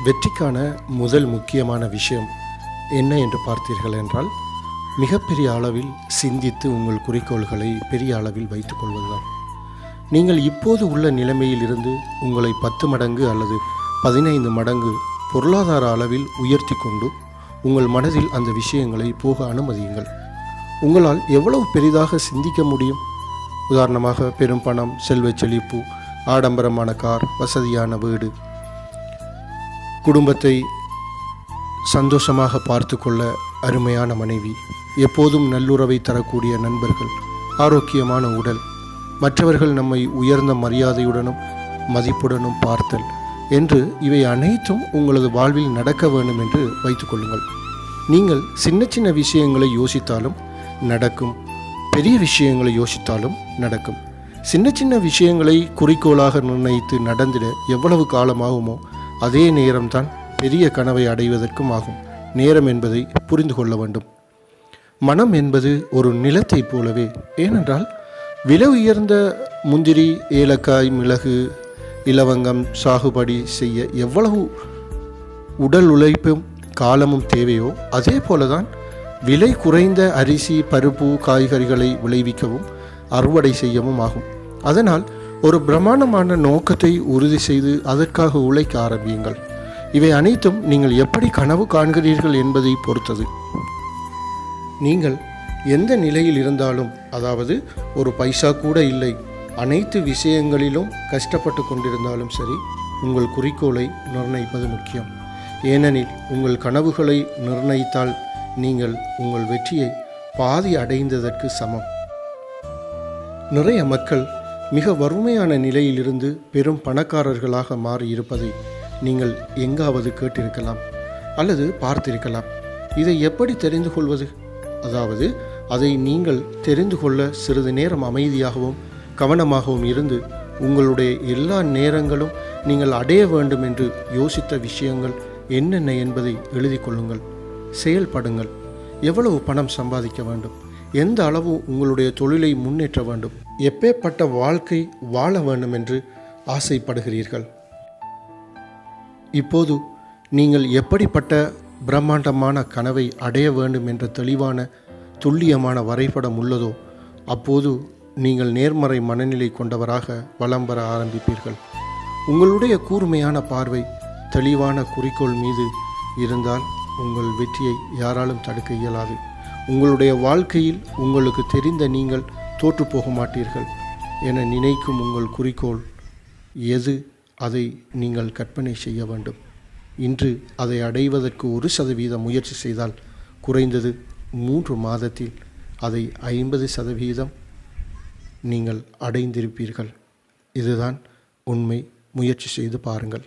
வெற்றிக்கான முதல் முக்கியமான விஷயம் என்ன என்று பார்த்தீர்கள் என்றால், மிகப்பெரிய அளவில் சிந்தித்து உங்கள் குறிக்கோள்களை பெரிய அளவில் வைத்துக் கொள்வதுதான். நீங்கள் இப்போது உள்ள நிலைமையில் இருந்து உங்களை 10 மடங்கு அல்லது 15 மடங்கு பொருளாதார அளவில் உயர்த்தி கொண்டு உங்கள் மனதில் அந்த விஷயங்களை போக அனுமதியுங்கள். உங்களால் எவ்வளவு பெரிதாக சிந்திக்க முடியும்? உதாரணமாக, பெரும் பணம், செல்வச் செழிப்பு, ஆடம்பரமான கார், வசதியான வீடு, குடும்பத்தை சந்தோஷமாக பார்த்து கொள்ள அருமையான மனைவி, எப்போதும் நல்லுறவை தரக்கூடிய நண்பர்கள், ஆரோக்கியமான உடல், மற்றவர்கள் நம்மை உயர்ந்த மரியாதையுடனும் மதிப்புடனும் பார்த்தல் என்று இவை அனைத்தும் உங்களது வாழ்வில் நடக்க வேண்டும் என்று வைத்துக்கொள்ளுங்கள். நீங்கள் சின்ன சின்ன விஷயங்களை யோசித்தாலும் நடக்கும், பெரிய விஷயங்களை யோசித்தாலும் நடக்கும். சின்ன சின்ன விஷயங்களை குறிக்கோளாக நிர்ணயித்து நடந்திட எவ்வளவு காலமாகுமோ அதே நேரம்தான் பெரிய கனவை அடைவதற்கும் ஆகும். நேரம் என்பதை புரிந்து கொள்ள வேண்டும். மனம் என்பது ஒரு நிலத்தை போலவே. ஏனென்றால் விலை உயர்ந்த முந்திரி, ஏலக்காய், மிளகு, இலவங்கம் சாகுபடி செய்ய எவ்வளவு உடல் உழைப்பும் காலமும் தேவையோ அதே போலதான் விலை குறைந்த அரிசி, பருப்பு, காய்கறிகளை விளைவிக்கவும் அறுவடை செய்யவும் ஆகும். அதனால் ஒரு பிரம்மாண்டமான நோக்கத்தை உறுதி செய்து அதற்காக உழைக்க ஆரம்பியுங்கள். இவை அனைத்தும் நீங்கள் எப்படி கனவு காண்கிறீர்கள் என்பதை பொறுத்தது. நீங்கள் எந்த நிலையில் இருந்தாலும், அதாவது ஒரு பைசா கூட இல்லை, அனைத்து விஷயங்களிலும் கஷ்டப்பட்டு கொண்டிருந்தாலும் சரி, உங்கள் குறிக்கோளை நிர்ணயிப்பது முக்கியம். ஏனெனில் உங்கள் கனவுகளை நிர்ணயித்தால் நீங்கள் உங்கள் வெற்றியை பாதி அடைந்ததற்கு சமம். நிறைய மக்கள் மிக வறுமையான நிலையிலிருந்து பெரும் பணக்காரர்களாக மாறி இருப்பதை நீங்கள் எங்காவது கேட்டிருக்கலாம் அல்லது பார்த்திருக்கலாம். இதை எப்படி தெரிந்து கொள்வது? அதாவது அதை நீங்கள் தெரிந்து கொள்ள சிறிது நேரம் அமைதியாகவும் கவனமாகவும் இருந்து உங்களுடைய எல்லா நேரங்களும் நீங்கள் அடைய வேண்டும் என்று யோசித்த விஷயங்கள் என்னென்ன என்பதை எழுதி கொள்ளுங்கள். செயல்படுங்கள். எவ்வளவு பணம் சம்பாதிக்க வேண்டும், எந்த அளவு உங்களுடைய தொழிலை முன்னேற்ற வேண்டும், எப்பேற்பட்ட வாழ்க்கை வாழ வேண்டும் என்று ஆசைப்படுகிறீர்கள். இப்போது நீங்கள் எப்படிப்பட்ட பிரம்மாண்டமான கனவை அடைய வேண்டும் என்ற தெளிவான துல்லியமான வரைபடம் உள்ளதோ அப்போது நீங்கள் நேர்மறை மனநிலை கொண்டவராக வலம் வர ஆரம்பிப்பீர்கள். உங்களுடைய கூர்மையான பார்வை தெளிவான குறிக்கோள் மீது இருந்தால் உங்கள் வெற்றியை யாராலும் தடுக்க இயலாது. உங்களுடைய வாழ்க்கையில் உங்களுக்கு தெரிந்த நீங்கள் தோற்று போக மாட்டீர்கள் என நினைக்கும் உங்கள் குறிக்கோள் எது, அதை நீங்கள் கற்பனை செய்ய வேண்டும். இன்று அதை அடைவதற்கு 1% முயற்சி செய்தால் குறைந்தது 3 மாதத்தில் அதை 50% நீங்கள் அடைந்திருப்பீர்கள். இதுதான் உண்மை. முயற்சி செய்து பாருங்கள்.